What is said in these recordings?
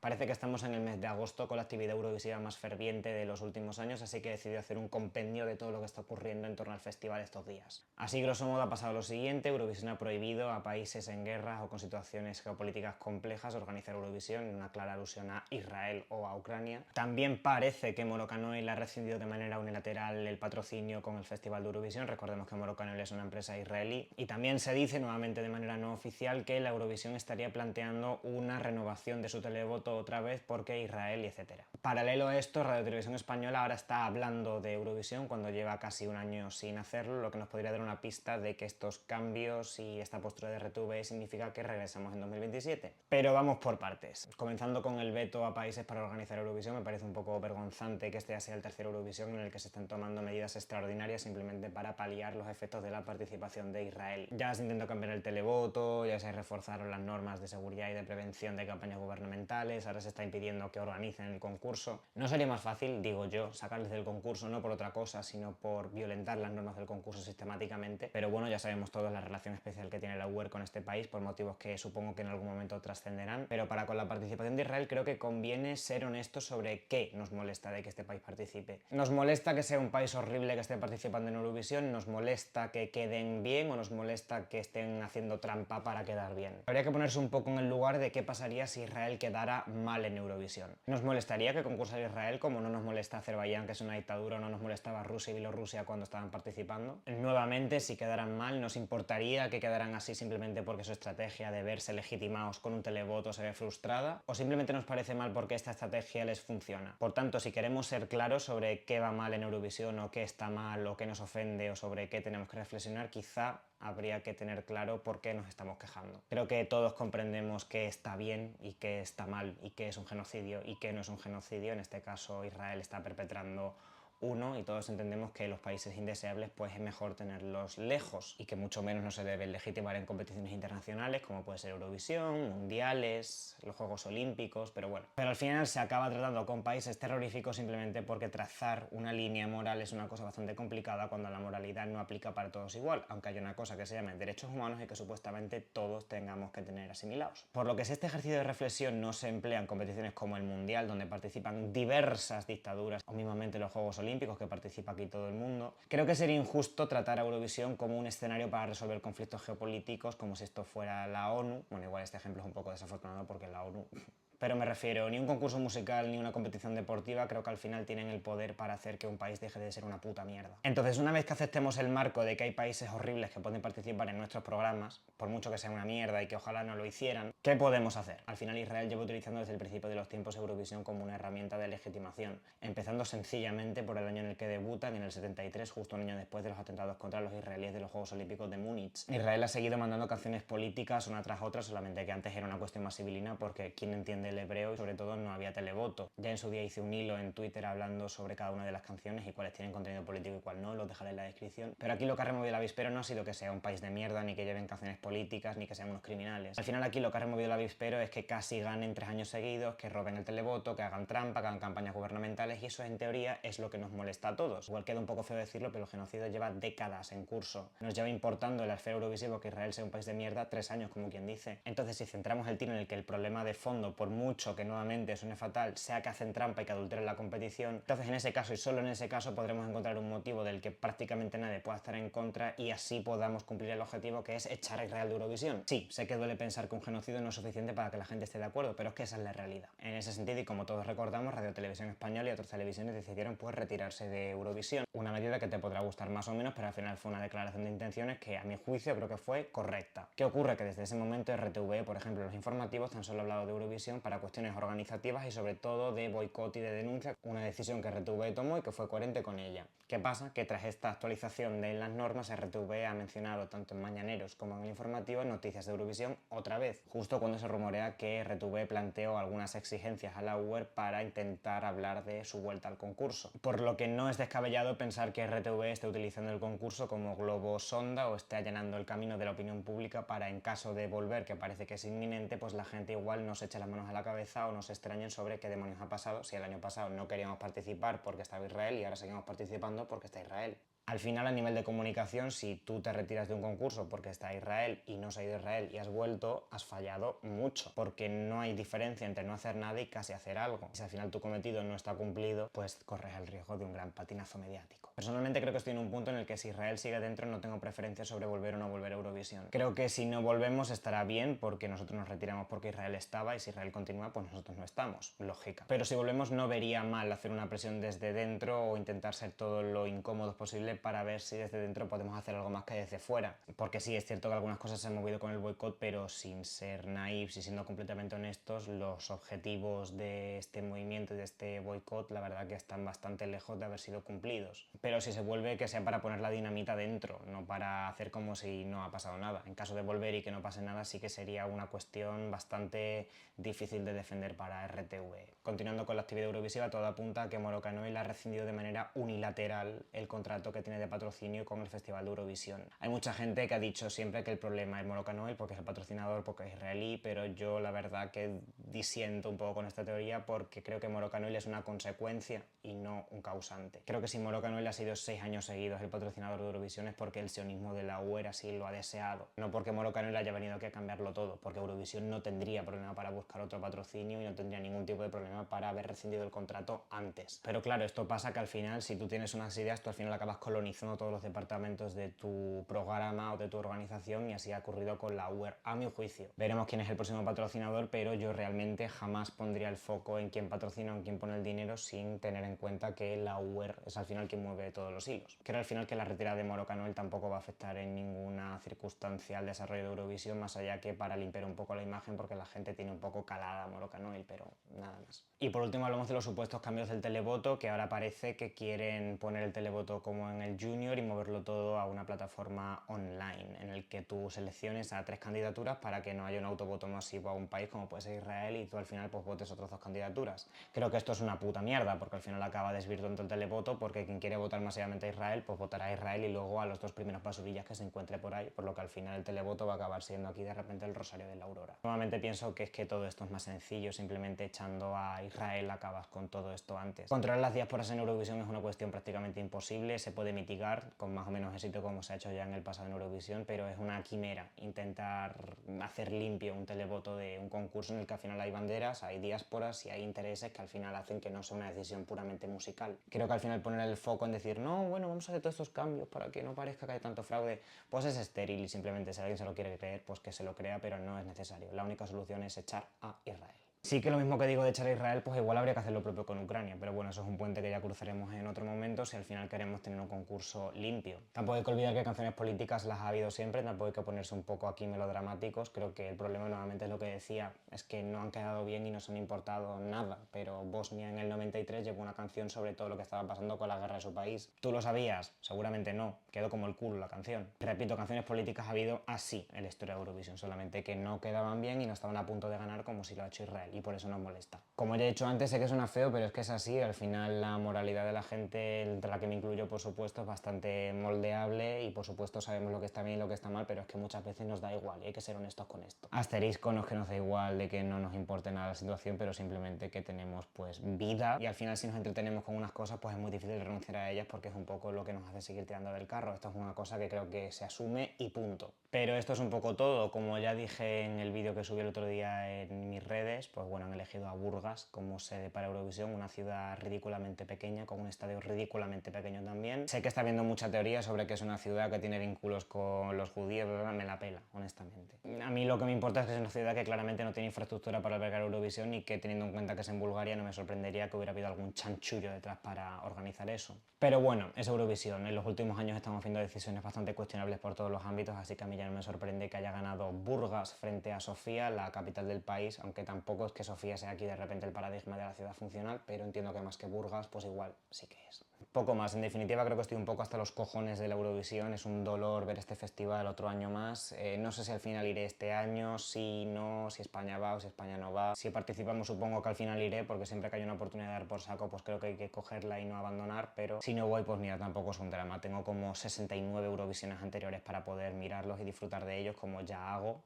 Parece que estamos en el mes de agosto con la actividad eurovisiva más ferviente de los últimos años, así que he decidido hacer un compendio de todo lo que está ocurriendo en torno al festival estos días. Así, grosso modo, ha pasado lo siguiente: Eurovisión ha prohibido a países en guerra o con situaciones geopolíticas complejas organizar Eurovisión, en una clara alusión a Israel o a Ucrania. También parece que Moroccan Oil ha rescindido de manera unilateral el patrocinio con el Festival de Eurovisión. Recordemos que Moroccan Oil es una empresa israelí. Y también se dice, nuevamente de manera no oficial, que la Eurovisión estaría planteando una renovación de su televoto otra vez porque Israel y etcétera. Paralelo a esto, Radio Televisión Española ahora está hablando de Eurovisión cuando lleva casi un año sin hacerlo, lo que nos podría dar una pista de que estos cambios y esta postura de RTV significa que regresamos en 2027. Pero vamos por partes. Comenzando con el veto a países para organizar Eurovisión, me parece un poco vergonzante que este ya sea el tercer Eurovisión en el que se están tomando medidas extraordinarias simplemente para paliar los efectos de la participación de Israel. Ya se intentó cambiar el televoto, ya se reforzaron las normas de seguridad y de prevención de campañas gubernamentales, ahora se está impidiendo que organicen el concurso. ¿No sería más fácil, digo yo, sacarles del concurso no por otra cosa, sino por violentar las normas del concurso sistemáticamente? Pero bueno, ya sabemos todos la relación especial que tiene la UER con este país, por motivos que supongo que en algún momento trascenderán. Pero para con la participación de Israel creo que conviene ser honestos sobre qué nos molesta de que este país participe. ¿Nos molesta que sea un país horrible que esté participando en Eurovisión? ¿Nos molesta que queden bien o nos molesta que estén haciendo trampa para quedar bien? Habría que ponerse un poco en el lugar de qué pasaría si Israel quedara mal en Eurovisión. ¿Nos molestaría que concursara Israel como no nos molesta Azerbaiyán, que es una dictadura, o no nos molestaba Rusia y Bielorrusia cuando estaban participando? Nuevamente, si quedaran mal, ¿nos importaría que quedaran así simplemente porque su estrategia de verse legitimados con un televoto se ve frustrada? ¿O simplemente nos parece mal porque esta estrategia les funciona? Por tanto, si queremos ser claros sobre qué va mal en Eurovisión o qué está mal o qué nos ofende o sobre qué tenemos que reflexionar, quizá habría que tener claro por qué nos estamos quejando. Creo que todos comprendemos qué está bien y qué está mal y qué es un genocidio y qué no es un genocidio. En este caso, Israel está perpetrando uno y todos entendemos que los países indeseables pues es mejor tenerlos lejos y que mucho menos no se deben legitimar en competiciones internacionales como puede ser Eurovisión, mundiales, los Juegos Olímpicos, pero bueno. Pero al final se acaba tratando con países terroríficos simplemente porque trazar una línea moral es una cosa bastante complicada cuando la moralidad no aplica para todos igual, aunque hay una cosa que se llama derechos humanos y que supuestamente todos tengamos que tener asimilados. Por lo que si este ejercicio de reflexión no se emplea en competiciones como el Mundial, donde participan diversas dictaduras, o mismamente los Juegos Olímpicos, que participa aquí todo el mundo, creo que sería injusto tratar a Eurovisión como un escenario para resolver conflictos geopolíticos como si esto fuera la ONU. Bueno, igual este ejemplo es un poco desafortunado porque la ONU... Pero me refiero, ni un concurso musical ni una competición deportiva creo que al final tienen el poder para hacer que un país deje de ser una puta mierda. Entonces, una vez que aceptemos el marco de que hay países horribles que pueden participar en nuestros programas, por mucho que sea una mierda y que ojalá no lo hicieran, ¿qué podemos hacer? Al final Israel lleva utilizando desde el principio de los tiempos Eurovisión como una herramienta de legitimación, empezando sencillamente por el año en el que debutan, en el 73, justo un año después de los atentados contra los israelíes de los Juegos Olímpicos de Múnich. Israel ha seguido mandando canciones políticas una tras otra, solamente que antes era una cuestión más civilina porque ¿quién entiende el hebreo? Y sobre todo no había televoto. Ya en su día hice un hilo en Twitter hablando sobre cada una de las canciones y cuáles tienen contenido político y cuál no, los dejaré en la descripción. Pero aquí lo que ha removido el avispero no ha sido que sea un país de mierda, ni que lleven canciones políticas, ni que sean unos criminales. Al final aquí lo que ha removido el avispero es que casi ganen 3 años seguidos, que roben el televoto, que hagan trampa, que hagan campañas gubernamentales, y eso en teoría es lo que nos molesta a todos. Igual queda un poco feo decirlo, pero el genocidio lleva décadas en curso. Nos lleva importando en la esfera eurovisiva que Israel sea un país de mierda 3 años, como quien dice. Entonces, si centramos el tiro en el que el problema de fondo, por mucho que nuevamente suene fatal, sea que hacen trampa y que adulteren la competición, entonces en ese caso y solo en ese caso podremos encontrar un motivo del que prácticamente nadie pueda estar en contra y así podamos cumplir el objetivo, que es echar a Israel de Eurovisión. Sí, sé que duele pensar que un genocidio no es suficiente para que la gente esté de acuerdo, pero es que esa es la realidad. En ese sentido, y como todos recordamos, Radio Televisión Española y otras televisiones decidieron pues retirarse de Eurovisión. Una medida que te podrá gustar más o menos, pero al final fue una declaración de intenciones que a mi juicio creo que fue correcta. ¿Qué ocurre? Que desde ese momento RTV, por ejemplo, los informativos tan solo ha hablado de Eurovisión para cuestiones organizativas y sobre todo de boicot y de denuncia, una decisión que RTV tomó y que fue coherente con ella. ¿Qué pasa? Que tras esta actualización de las normas, RTV ha mencionado tanto en Mañaneros como en el informativo en noticias de Eurovisión otra vez, justo cuando se rumorea que RTV planteó algunas exigencias a la UER para intentar hablar de su vuelta al concurso. Por lo que no es descabellado pensar que RTV esté utilizando el concurso como globo sonda o esté allanando el camino de la opinión pública para, en caso de volver, que parece que es inminente, pues la gente igual no se eche las manos a la cabeza o no se extrañen sobre qué demonios ha pasado si el año pasado no queríamos participar porque estaba Israel y ahora seguimos participando porque está Israel. Al final, a nivel de comunicación, si tú te retiras de un concurso porque está Israel y no se ha ido Israel y has vuelto, has fallado mucho, porque no hay diferencia entre no hacer nada y casi hacer algo. Si al final tu cometido no está cumplido, pues corres el riesgo de un gran patinazo mediático. Personalmente creo que estoy en un punto en el que si Israel sigue dentro no tengo preferencia sobre volver o no volver a Eurovisión. Creo que si no volvemos estará bien porque nosotros nos retiramos porque Israel estaba y si Israel continúa pues nosotros no estamos. Lógica. Pero si volvemos no vería mal hacer una presión desde dentro o intentar ser todo lo incómodos posible para ver si desde dentro podemos hacer algo más que desde fuera. Porque sí, es cierto que algunas cosas se han movido con el boicot, pero sin ser naifs y siendo completamente honestos, los objetivos de este movimiento y de este boicot, la verdad que están bastante lejos de haber sido cumplidos. Pero si se vuelve, que sea para poner la dinamita dentro, no para hacer como si no ha pasado nada. En caso de volver y que no pase nada, sí que sería una cuestión bastante difícil de defender para RTV. Continuando con la actividad eurovisiva, todo apunta a que Morocan Oil ha rescindido de manera unilateral el contrato que tiene de patrocinio con el Festival de Eurovisión. Hay mucha gente que ha dicho siempre que el problema es Morocan Oil porque es el patrocinador, porque es israelí, pero yo la verdad que disiento un poco con esta teoría porque creo que Morocan Oil es una consecuencia y no un causante. Creo que si Morocan Oil ha sido 6 años seguidos el patrocinador de Eurovisión es porque el sionismo de la UER así lo ha deseado, no porque Morocan Oil haya venido aquí a cambiarlo todo, porque Eurovisión no tendría problema para buscar otro patrocinio y no tendría ningún tipo de problema para haber rescindido el contrato antes. Pero claro, esto pasa que al final, si tú tienes unas ideas, tú al final acabas colonizando todos los departamentos de tu programa o de tu organización y así ha ocurrido con la UER, a mi juicio. Veremos quién es el próximo patrocinador, pero yo realmente jamás pondría el foco en quién patrocina o en quién pone el dinero sin tener en cuenta que la UER es al final quien mueve todos los hilos. Creo al final que la retirada de Morocan Oil tampoco va a afectar en ninguna circunstancia al desarrollo de Eurovisión, más allá que para limpiar un poco la imagen porque la gente tiene un poco calada Morocan Oil, pero nada más. Y por último hablamos de los supuestos cambios del televoto, que ahora parece que quieren poner el televoto como en el Junior y moverlo todo a una plataforma online en el que tú selecciones a 3 candidaturas para que no haya un autovoto masivo a un país como puede ser Israel y tú al final pues votes otras 2 candidaturas. Creo que esto es una puta mierda porque al final acaba desvirtuando el televoto porque quien quiere votar masivamente a Israel pues votará a Israel y luego a los 2 primeros basurillas que se encuentre por ahí, por lo que al final el televoto va a acabar siendo aquí de repente el Rosario de la Aurora. Nuevamente pienso que es que todo esto es más sencillo, simplemente echando a Israel acabas con todo esto antes. Controlar las diásporas en Eurovisión es una cuestión prácticamente imposible, se puede mitigar con más o menos éxito como se ha hecho ya en el pasado en Eurovisión, pero es una quimera intentar hacer limpio un televoto de un concurso en el que al final hay banderas, hay diásporas y hay intereses que al final hacen que no sea una decisión puramente musical. Creo que al final poner el foco en decir no, bueno, vamos a hacer todos estos cambios para que no parezca que hay tanto fraude, pues es estéril y simplemente si alguien se lo quiere creer, pues que se lo crea, pero no es necesario. La única solución es echar a Israel. Sí que lo mismo que digo de echar a Israel, pues igual habría que hacer lo propio con Ucrania, pero bueno, eso es un puente que ya cruzaremos en otro momento si al final queremos tener un concurso limpio. Tampoco hay que olvidar que canciones políticas las ha habido siempre, tampoco hay que ponerse un poco aquí melodramáticos, creo que el problema nuevamente es lo que decía, es que no han quedado bien y no se han importado nada, pero Bosnia en el 93 llevó una canción sobre todo lo que estaba pasando con la guerra de su país. ¿Tú lo sabías? Seguramente no, quedó como el culo la canción. Repito, canciones políticas ha habido así en la historia de Eurovisión, solamente que no quedaban bien y no estaban a punto de ganar como si lo ha hecho Israel. Y por eso nos molesta. Como ya he dicho antes, sé que suena feo, pero es que es así. Al final la moralidad de la gente, entre la que me incluyo por supuesto, es bastante moldeable y por supuesto sabemos lo que está bien y lo que está mal, pero es que muchas veces nos da igual y hay que ser honestos con esto. Asterisco, no es que nos da igual de que no nos importe nada la situación, pero simplemente que tenemos pues vida y al final si nos entretenemos con unas cosas pues es muy difícil renunciar a ellas porque es un poco lo que nos hace seguir tirando del carro. Esto es una cosa que creo que se asume y punto. Pero esto es un poco todo. Como ya dije en el vídeo que subí el otro día en mis redes, pues bueno, han elegido a Burgas como sede para Eurovisión, una ciudad ridículamente pequeña, con un estadio ridículamente pequeño también. Sé que está habiendo mucha teoría sobre que es una ciudad que tiene vínculos con los judíos, pero me la pela, honestamente. A mí lo que me importa es que es una ciudad que claramente no tiene infraestructura para albergar Eurovisión y que teniendo en cuenta que es en Bulgaria no me sorprendería que hubiera habido algún chanchullo detrás para organizar eso. Pero bueno, es Eurovisión. En los últimos años estamos haciendo decisiones bastante cuestionables por todos los ámbitos, así que a mí ya no me sorprende que haya ganado Burgas frente a Sofía, la capital del país, aunque tampoco es que Sofía sea aquí de repente el paradigma de la ciudad funcional, pero entiendo que más que Burgas, pues igual sí que es. Poco más, en definitiva creo que estoy un poco hasta los cojones de la Eurovisión, es un dolor ver este festival otro año más, no sé si al final iré este año, si no, si España va o si España no va, si participamos supongo que al final iré, porque siempre que hay una oportunidad de dar por saco, pues creo que hay que cogerla y no abandonar, pero si no voy, pues mira, tampoco es un drama, tengo como 69 Eurovisiones anteriores para poder mirarlos y disfrutar de ellos como ya hago,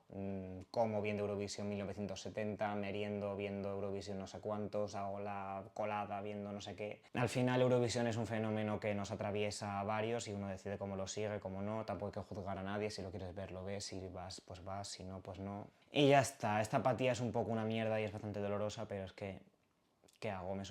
como viendo Eurovisión 1970, meriendo viendo Eurovisión no sé cuántos, hago la colada viendo no sé qué. Al final Eurovisión es un fenómeno que nos atraviesa a varios y uno decide cómo lo sigue, cómo no, tampoco hay que juzgar a nadie, si lo quieres ver lo ves, si vas, si no, pues no. Y ya está, esta apatía es un poco una mierda y es bastante dolorosa, pero es que, ¿qué hago? Me